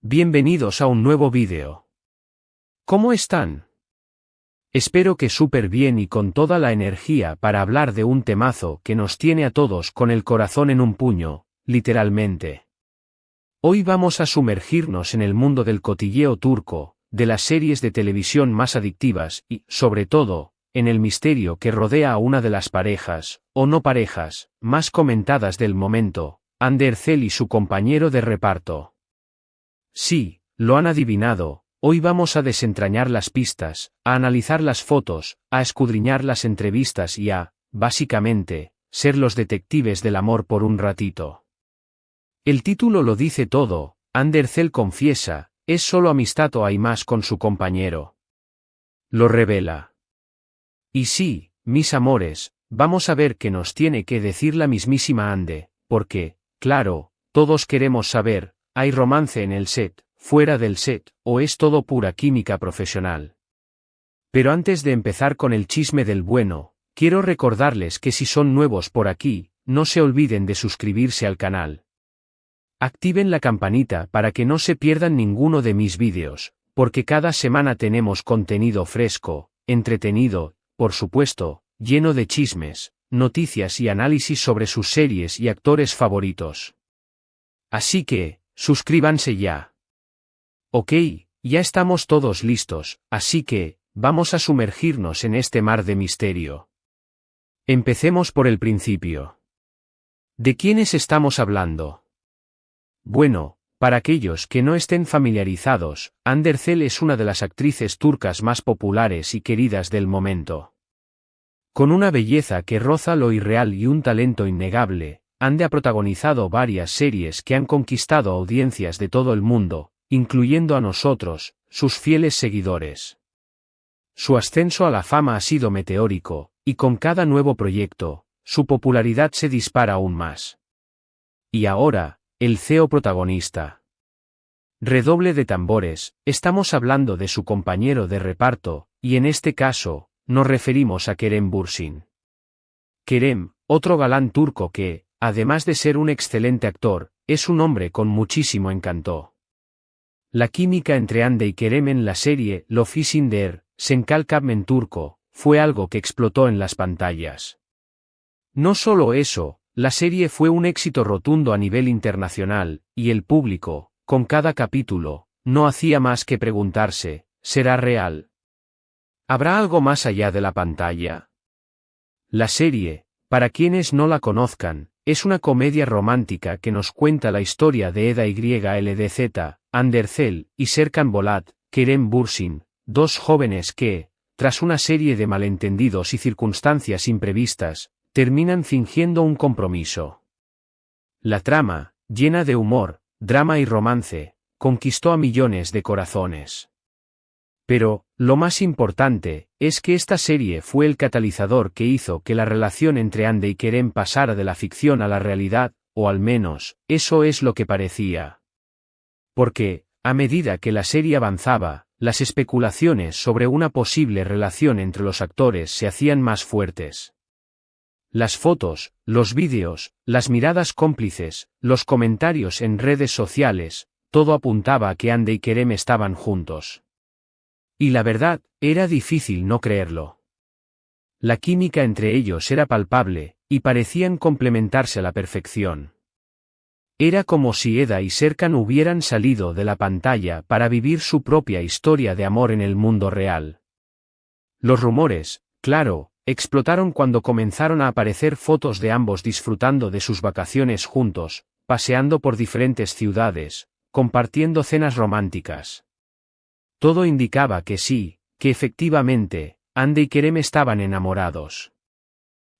Bienvenidos a un nuevo vídeo. ¿Cómo están? Espero que súper bien y con toda la energía para hablar de un temazo que nos tiene a todos con el corazón en un puño, literalmente. Hoy vamos a sumergirnos en el mundo del cotilleo turco, de las series de televisión más adictivas y, sobre todo, en el misterio que rodea a una de las parejas, o no parejas, más comentadas del momento, Hande Erçel y su compañero de reparto. Sí, lo han adivinado, hoy vamos a desentrañar las pistas, a analizar las fotos, a escudriñar las entrevistas y a, básicamente, ser los detectives del amor por un ratito. El título lo dice todo, Hande Erçel confiesa, ¿es solo amistad o hay más con su compañero? Lo revela. Y sí, mis amores, vamos a ver qué nos tiene que decir la mismísima Hande, porque, claro, todos queremos saber, ¿hay romance en el set, fuera del set, o es todo pura química profesional? Pero antes de empezar con el chisme del bueno, quiero recordarles que si son nuevos por aquí, no se olviden de suscribirse al canal. Activen la campanita para que no se pierdan ninguno de mis vídeos, porque cada semana tenemos contenido fresco, entretenido, por supuesto, lleno de chismes, noticias y análisis sobre sus series y actores favoritos. Así que, suscríbanse ya. Ok, ya estamos todos listos, así que, vamos a sumergirnos en este mar de misterio. Empecemos por el principio. ¿De quiénes estamos hablando? Bueno, para aquellos que no estén familiarizados, Hande Erçel es una de las actrices turcas más populares y queridas del momento. Con una belleza que roza lo irreal y un talento innegable, Hande ha protagonizado varias series que han conquistado audiencias de todo el mundo, incluyendo a nosotros, sus fieles seguidores. Su ascenso a la fama ha sido meteórico, y con cada nuevo proyecto, su popularidad se dispara aún más. Y ahora, el CEO protagonista. Redoble de tambores, estamos hablando de su compañero de reparto, y en este caso, nos referimos a Kerem Bürsin. Kerem, otro galán turco que, además de ser un excelente actor, es un hombre con muchísimo encanto. La química entre Hande y Kerem en la serie Love is in the Air, Senkalkam en turco, fue algo que explotó en las pantallas. No solo eso, la serie fue un éxito rotundo a nivel internacional, y el público, con cada capítulo, no hacía más que preguntarse, ¿será real? ¿Habrá algo más allá de la pantalla? La serie, para quienes no la conozcan, es una comedia romántica que nos cuenta la historia de Eda YLDZ, Hande Erçel, y Serkan Bolat, Kerem Bürsin, dos jóvenes que, tras una serie de malentendidos y circunstancias imprevistas, terminan fingiendo un compromiso. La trama, llena de humor, drama y romance, conquistó a millones de corazones. Pero, lo más importante, es que esta serie fue el catalizador que hizo que la relación entre Hande y Kerem pasara de la ficción a la realidad, o al menos, eso es lo que parecía. Porque, a medida que la serie avanzaba, las especulaciones sobre una posible relación entre los actores se hacían más fuertes. Las fotos, los vídeos, las miradas cómplices, los comentarios en redes sociales, todo apuntaba a que Hande y Kerem estaban juntos. Y la verdad, era difícil no creerlo. La química entre ellos era palpable, y parecían complementarse a la perfección. Era como si Eda y Serkan hubieran salido de la pantalla para vivir su propia historia de amor en el mundo real. Los rumores, claro, explotaron cuando comenzaron a aparecer fotos de ambos disfrutando de sus vacaciones juntos, paseando por diferentes ciudades, compartiendo cenas románticas. Todo indicaba que sí, que efectivamente, Hande y Kerem estaban enamorados.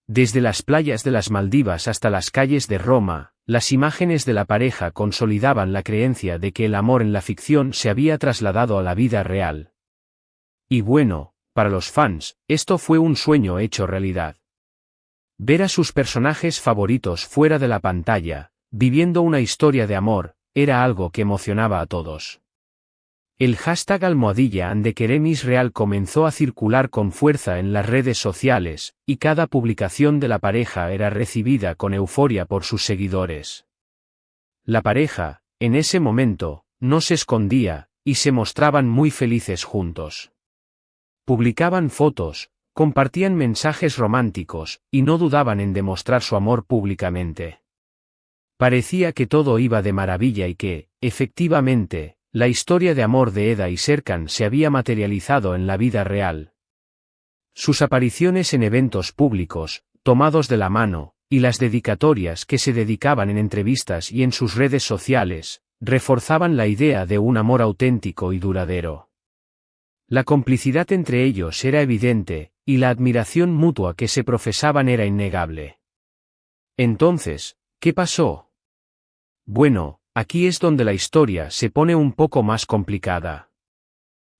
Desde las playas de las Maldivas hasta las calles de Roma, las imágenes de la pareja consolidaban la creencia de que el amor en la ficción se había trasladado a la vida real. Y bueno, para los fans, esto fue un sueño hecho realidad. Ver a sus personajes favoritos fuera de la pantalla, viviendo una historia de amor, era algo que emocionaba a todos. El hashtag #HandeKeremIsReal comenzó a circular con fuerza en las redes sociales, y cada publicación de la pareja era recibida con euforia por sus seguidores. La pareja, en ese momento, no se escondía, y se mostraban muy felices juntos. Publicaban fotos, compartían mensajes románticos, y no dudaban en demostrar su amor públicamente. Parecía que todo iba de maravilla y que, efectivamente, la historia de amor de Eda y Serkan se había materializado en la vida real. Sus apariciones en eventos públicos, tomados de la mano, y las dedicatorias que se dedicaban en entrevistas y en sus redes sociales, reforzaban la idea de un amor auténtico y duradero. La complicidad entre ellos era evidente, y la admiración mutua que se profesaban era innegable. Entonces, ¿qué pasó? Bueno, aquí es donde la historia se pone un poco más complicada.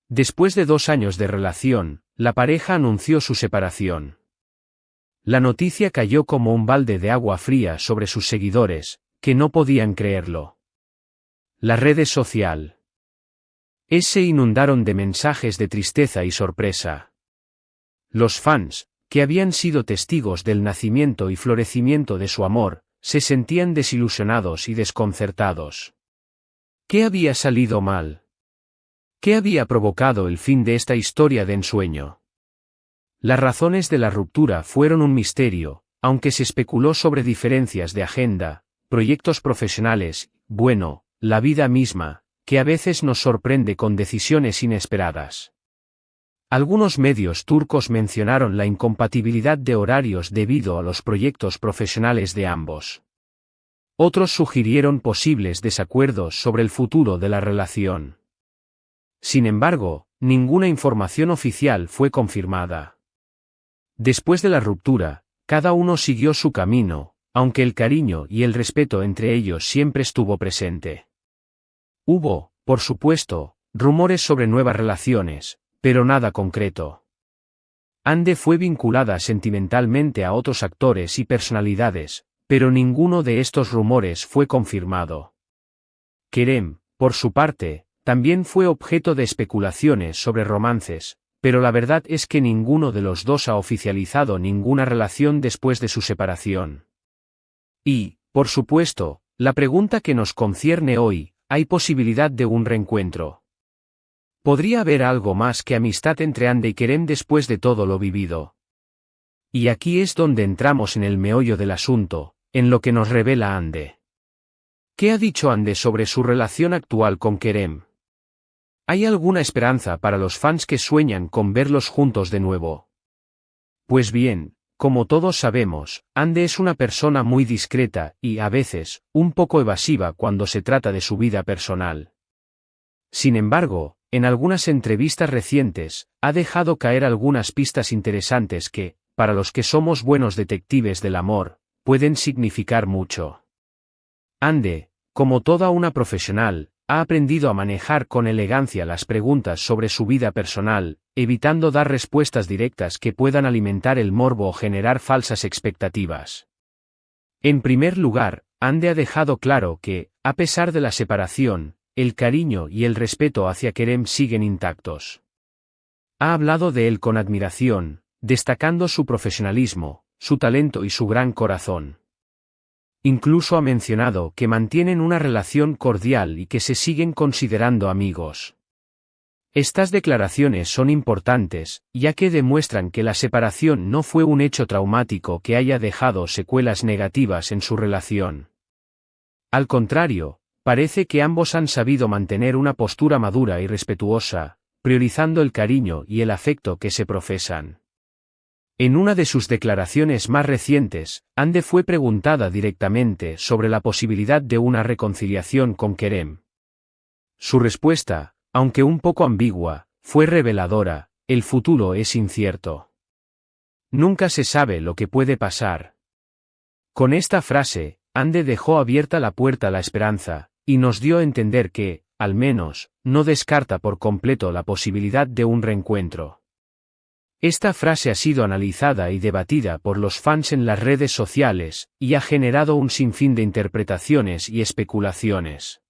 Después de 2 años de relación, la pareja anunció su separación. La noticia cayó como un balde de agua fría sobre sus seguidores, que no podían creerlo. Las redes sociales se inundaron de mensajes de tristeza y sorpresa. Los fans, que habían sido testigos del nacimiento y florecimiento de su amor, se sentían desilusionados y desconcertados. ¿Qué había salido mal? ¿Qué había provocado el fin de esta historia de ensueño? Las razones de la ruptura fueron un misterio, aunque se especuló sobre diferencias de agenda, proyectos profesionales, bueno, la vida misma, que a veces nos sorprende con decisiones inesperadas. Algunos medios turcos mencionaron la incompatibilidad de horarios debido a los proyectos profesionales de ambos. Otros sugirieron posibles desacuerdos sobre el futuro de la relación. Sin embargo, ninguna información oficial fue confirmada. Después de la ruptura, cada uno siguió su camino, aunque el cariño y el respeto entre ellos siempre estuvo presente. Hubo, por supuesto, rumores sobre nuevas relaciones, pero nada concreto. Hande fue vinculada sentimentalmente a otros actores y personalidades, pero ninguno de estos rumores fue confirmado. Kerem, por su parte, también fue objeto de especulaciones sobre romances, pero la verdad es que ninguno de los dos ha oficializado ninguna relación después de su separación. Y, por supuesto, la pregunta que nos concierne hoy, ¿hay posibilidad de un reencuentro? ¿Podría haber algo más que amistad entre Hande y Kerem después de todo lo vivido? Y aquí es donde entramos en el meollo del asunto, en lo que nos revela Hande. ¿Qué ha dicho Hande sobre su relación actual con Kerem? ¿Hay alguna esperanza para los fans que sueñan con verlos juntos de nuevo? Pues bien, como todos sabemos, Hande es una persona muy discreta y, a veces, un poco evasiva cuando se trata de su vida personal. Sin embargo, en algunas entrevistas recientes, ha dejado caer algunas pistas interesantes que, para los que somos buenos detectives del amor, pueden significar mucho. Hande, como toda una profesional, ha aprendido a manejar con elegancia las preguntas sobre su vida personal, evitando dar respuestas directas que puedan alimentar el morbo o generar falsas expectativas. En primer lugar, Hande ha dejado claro que, a pesar de la separación, el cariño y el respeto hacia Kerem siguen intactos. Ha hablado de él con admiración, destacando su profesionalismo, su talento y su gran corazón. Incluso ha mencionado que mantienen una relación cordial y que se siguen considerando amigos. Estas declaraciones son importantes, ya que demuestran que la separación no fue un hecho traumático que haya dejado secuelas negativas en su relación. Al contrario, parece que ambos han sabido mantener una postura madura y respetuosa, priorizando el cariño y el afecto que se profesan. En una de sus declaraciones más recientes, Hande fue preguntada directamente sobre la posibilidad de una reconciliación con Kerem. Su respuesta, aunque un poco ambigua, fue reveladora: el futuro es incierto. Nunca se sabe lo que puede pasar. Con esta frase, Hande dejó abierta la puerta a la esperanza, y nos dio a entender que, al menos, no descarta por completo la posibilidad de un reencuentro. Esta frase ha sido analizada y debatida por los fans en las redes sociales, y ha generado un sinfín de interpretaciones y especulaciones.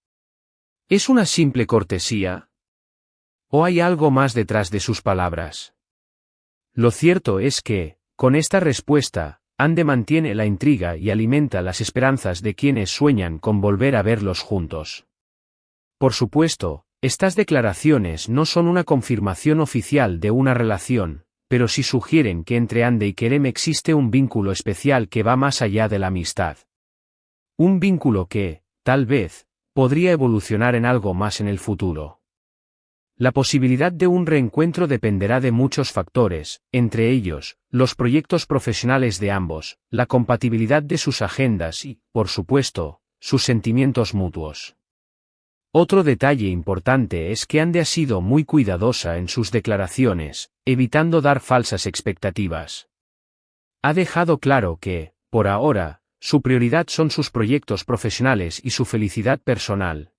¿Es una simple cortesía? ¿O hay algo más detrás de sus palabras? Lo cierto es que, con esta respuesta, Hande mantiene la intriga y alimenta las esperanzas de quienes sueñan con volver a verlos juntos. Por supuesto, estas declaraciones no son una confirmación oficial de una relación, pero sí sugieren que entre Ande y Kerem existe un vínculo especial que va más allá de la amistad. Un vínculo que, tal vez, podría evolucionar en algo más en el futuro. La posibilidad de un reencuentro dependerá de muchos factores, entre ellos, los proyectos profesionales de ambos, la compatibilidad de sus agendas y, por supuesto, sus sentimientos mutuos. Otro detalle importante es que Ande ha sido muy cuidadosa en sus declaraciones, evitando dar falsas expectativas. Ha dejado claro que, por ahora, su prioridad son sus proyectos profesionales y su felicidad personal.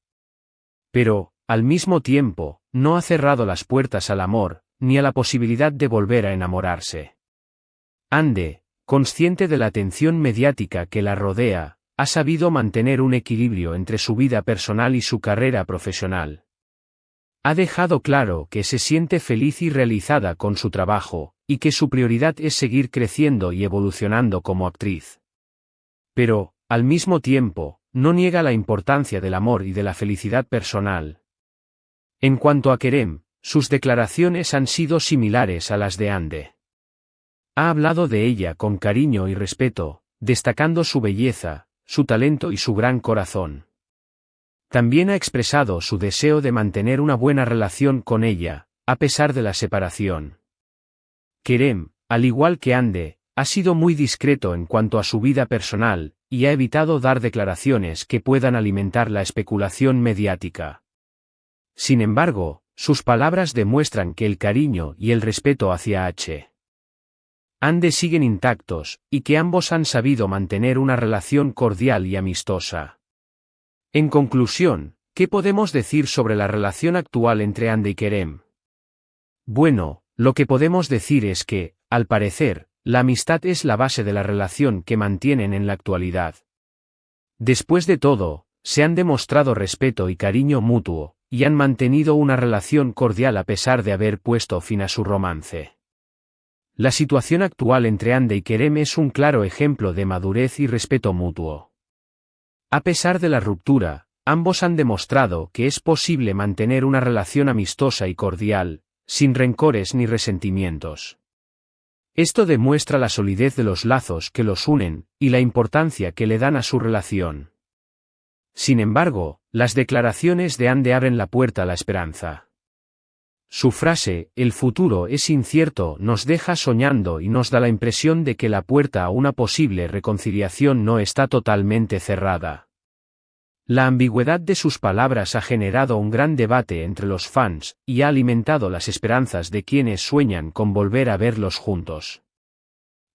Pero, al mismo tiempo, no ha cerrado las puertas al amor, ni a la posibilidad de volver a enamorarse. Ande, consciente de la atención mediática que la rodea, ha sabido mantener un equilibrio entre su vida personal y su carrera profesional. Ha dejado claro que se siente feliz y realizada con su trabajo, y que su prioridad es seguir creciendo y evolucionando como actriz. Pero, al mismo tiempo, no niega la importancia del amor y de la felicidad personal. En cuanto a Kerem, sus declaraciones han sido similares a las de Ande. Ha hablado de ella con cariño y respeto, destacando su belleza, su talento y su gran corazón. También ha expresado su deseo de mantener una buena relación con ella, a pesar de la separación. Kerem, al igual que Ande, ha sido muy discreto en cuanto a su vida personal, y ha evitado dar declaraciones que puedan alimentar la especulación mediática. Sin embargo, sus palabras demuestran que el cariño y el respeto hacia Ande siguen intactos, y que ambos han sabido mantener una relación cordial y amistosa. En conclusión, ¿qué podemos decir sobre la relación actual entre Ande y Kerem? Bueno, lo que podemos decir es que, al parecer, la amistad es la base de la relación que mantienen en la actualidad. Después de todo, se han demostrado respeto y cariño mutuo, y han mantenido una relación cordial a pesar de haber puesto fin a su romance. La situación actual entre Ande y Kerem es un claro ejemplo de madurez y respeto mutuo. A pesar de la ruptura, ambos han demostrado que es posible mantener una relación amistosa y cordial, sin rencores ni resentimientos. Esto demuestra la solidez de los lazos que los unen, y la importancia que le dan a su relación. Sin embargo, las declaraciones de Ande abren la puerta a la esperanza. Su frase, "el futuro es incierto", nos deja soñando y nos da la impresión de que la puerta a una posible reconciliación no está totalmente cerrada. La ambigüedad de sus palabras ha generado un gran debate entre los fans, y ha alimentado las esperanzas de quienes sueñan con volver a verlos juntos.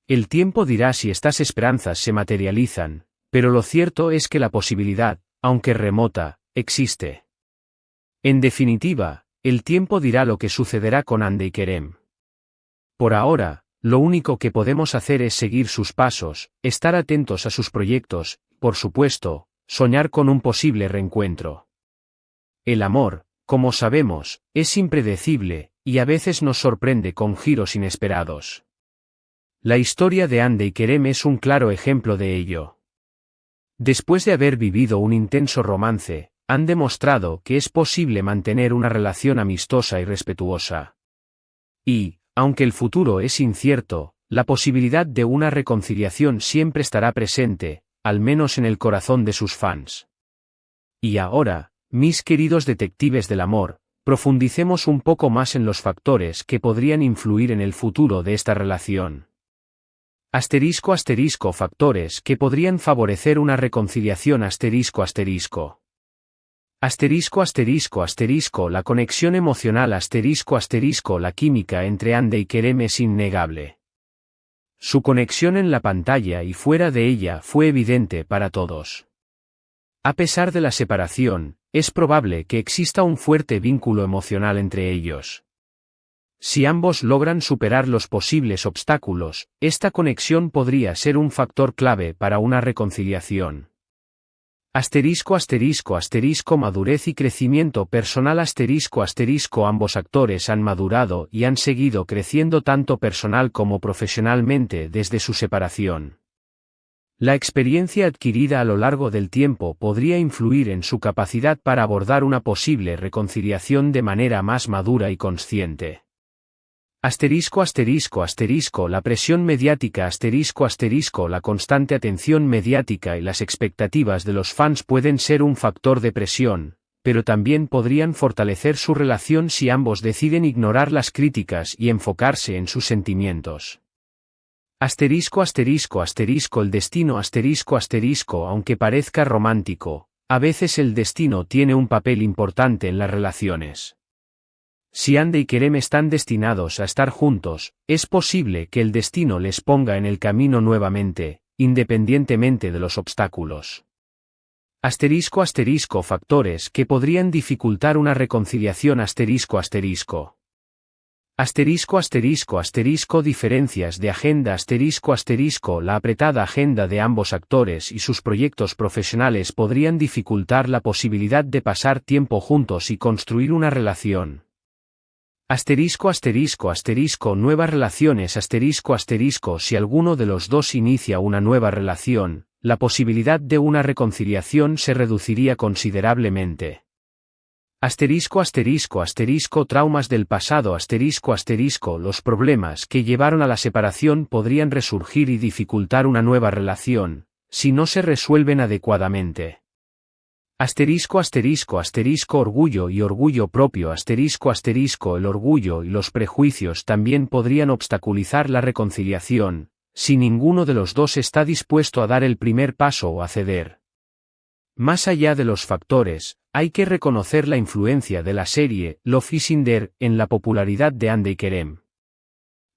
El tiempo dirá si estas esperanzas se materializan, pero lo cierto es que la posibilidad, aunque remota, existe. En definitiva, el tiempo dirá lo que sucederá con Ande y Kerem. Por ahora, lo único que podemos hacer es seguir sus pasos, estar atentos a sus proyectos, por supuesto, soñar con un posible reencuentro. El amor, como sabemos, es impredecible, y a veces nos sorprende con giros inesperados. La historia de Ande y Kerem es un claro ejemplo de ello. Después de haber vivido un intenso romance, han demostrado que es posible mantener una relación amistosa y respetuosa. Y, aunque el futuro es incierto, la posibilidad de una reconciliación siempre estará presente, al menos en el corazón de sus fans. Y ahora, mis queridos detectives del amor, profundicemos un poco más en los factores que podrían influir en el futuro de esta relación. *** Factores que podrían favorecer una reconciliación ***. La conexión emocional ***. La química entre Ande y Kerem es innegable. Su conexión en la pantalla y fuera de ella fue evidente para todos. A pesar de la separación, es probable que exista un fuerte vínculo emocional entre ellos. Si ambos logran superar los posibles obstáculos, esta conexión podría ser un factor clave para una reconciliación. Madurez y crecimiento personal Ambos actores han madurado y han seguido creciendo tanto personal como profesionalmente desde su separación. La experiencia adquirida a lo largo del tiempo podría influir en su capacidad para abordar una posible reconciliación de manera más madura y consciente. Asterisco asterisco asterisco la presión mediática asterisco asterisco la constante atención mediática y las expectativas de los fans pueden ser un factor de presión, pero también podrían fortalecer su relación si ambos deciden ignorar las críticas y enfocarse en sus sentimientos. Asterisco asterisco asterisco el destino asterisco asterisco aunque parezca romántico, a veces el destino tiene un papel importante en las relaciones. Si Ande y Kerem están destinados a estar juntos, es posible que el destino les ponga en el camino nuevamente, independientemente de los obstáculos. Asterisco asterisco factores que podrían dificultar una reconciliación asterisco asterisco. Asterisco asterisco asterisco diferencias de agenda asterisco asterisco la apretada agenda de ambos actores y sus proyectos profesionales podrían dificultar la posibilidad de pasar tiempo juntos y construir una relación. Asterisco asterisco asterisco nuevas relaciones asterisco asterisco si alguno de los dos inicia una nueva relación, la posibilidad de una reconciliación se reduciría considerablemente. Asterisco asterisco asterisco traumas del pasado asterisco asterisco los problemas que llevaron a la separación podrían resurgir y dificultar una nueva relación, si no se resuelven adecuadamente. Asterisco asterisco asterisco orgullo y orgullo propio asterisco asterisco el orgullo y los prejuicios también podrían obstaculizar la reconciliación, si ninguno de los dos está dispuesto a dar el primer paso o a ceder. Más allá de los factores, hay que reconocer la influencia de la serie Love is in the Air en la popularidad de Ande y Kerem.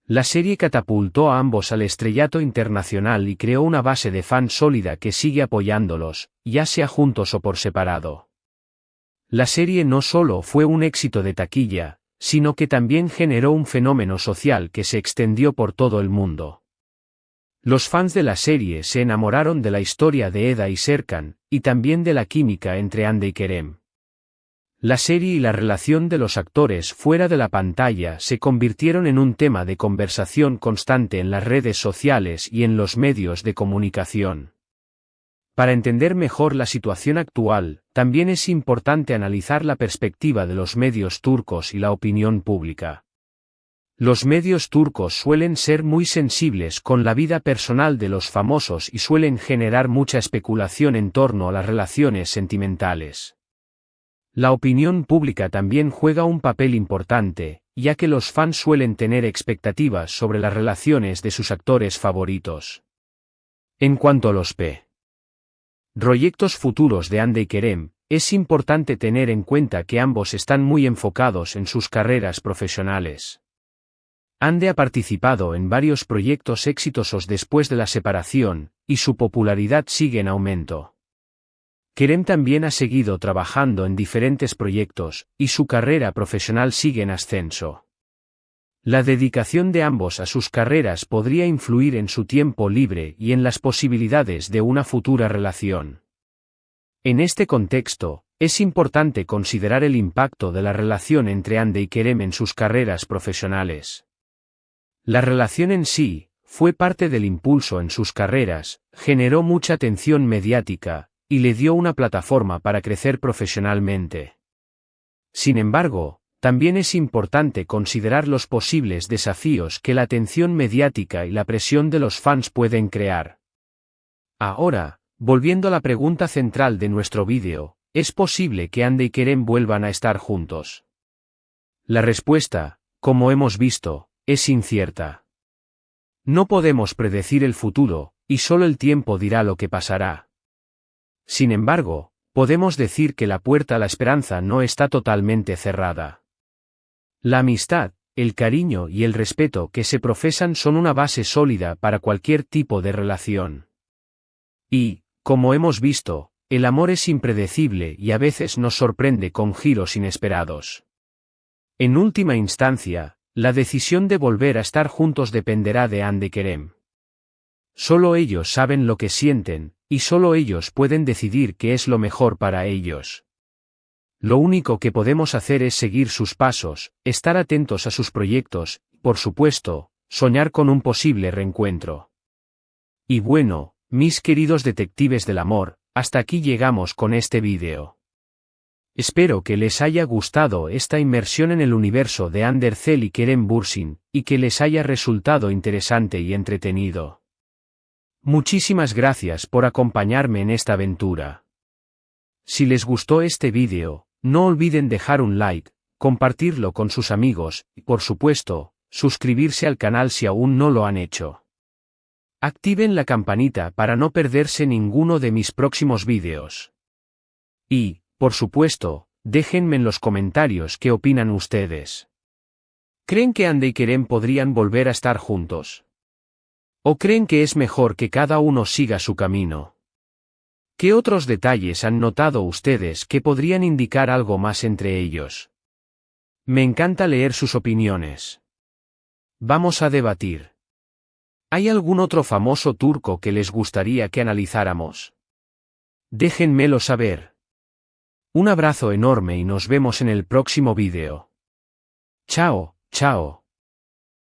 La serie catapultó a ambos al estrellato internacional y creó una base de fans sólida que sigue apoyándolos, ya sea juntos o por separado. La serie no solo fue un éxito de taquilla, sino que también generó un fenómeno social que se extendió por todo el mundo. Los fans de la serie se enamoraron de la historia de Eda y Serkan, y también de la química entre Ande y Kerem. La serie y la relación de los actores fuera de la pantalla se convirtieron en un tema de conversación constante en las redes sociales y en los medios de comunicación. Para entender mejor la situación actual, también es importante analizar la perspectiva de los medios turcos y la opinión pública. Los medios turcos suelen ser muy sensibles con la vida personal de los famosos y suelen generar mucha especulación en torno a las relaciones sentimentales. La opinión pública también juega un papel importante, ya que los fans suelen tener expectativas sobre las relaciones de sus actores favoritos. En cuanto a los proyectos futuros de Ande y Kerem, es importante tener en cuenta que ambos están muy enfocados en sus carreras profesionales. Ande ha participado en varios proyectos exitosos después de la separación, y su popularidad sigue en aumento. Kerem también ha seguido trabajando en diferentes proyectos, y su carrera profesional sigue en ascenso. La dedicación de ambos a sus carreras podría influir en su tiempo libre y en las posibilidades de una futura relación. En este contexto, es importante considerar el impacto de la relación entre Ande y Kerem en sus carreras profesionales. La relación en sí fue parte del impulso en sus carreras, generó mucha atención mediática, y le dio una plataforma para crecer profesionalmente. Sin embargo, también es importante considerar los posibles desafíos que la atención mediática y la presión de los fans pueden crear. Ahora, volviendo a la pregunta central de nuestro vídeo, ¿es posible que Ande y Kerem vuelvan a estar juntos? La respuesta, como hemos visto, es incierta. No podemos predecir el futuro, y solo el tiempo dirá lo que pasará. Sin embargo, podemos decir que la puerta a la esperanza no está totalmente cerrada. La amistad, el cariño y el respeto que se profesan son una base sólida para cualquier tipo de relación. Y, como hemos visto, el amor es impredecible y a veces nos sorprende con giros inesperados. En última instancia, la decisión de volver a estar juntos dependerá de Ande y Kerem. Solo ellos saben lo que sienten, y solo ellos pueden decidir qué es lo mejor para ellos. Lo único que podemos hacer es seguir sus pasos, estar atentos a sus proyectos, por supuesto, soñar con un posible reencuentro. Y bueno, Mis queridos detectives del amor, hasta aquí llegamos con este vídeo. Espero que les haya gustado esta inmersión en el universo de Undercell y Kerem Bürsin, y que les haya resultado interesante y entretenido. Muchísimas gracias por acompañarme en esta aventura. Si les gustó este vídeo, no olviden dejar un like, compartirlo con sus amigos, y por supuesto, suscribirse al canal si aún no lo han hecho. Activen la campanita para no perderse ninguno de mis próximos vídeos. Y, por supuesto, déjenme en los comentarios qué opinan ustedes. ¿Creen que Ande y Kerem podrían volver a estar juntos? ¿O creen que es mejor que cada uno siga su camino? ¿Qué otros detalles han notado ustedes que podrían indicar algo más entre ellos? Me encanta leer sus opiniones. Vamos a debatir. ¿Hay algún otro famoso turco que les gustaría que analizáramos? Déjenmelo saber. Un abrazo enorme y nos vemos en el próximo vídeo. Chao, chao.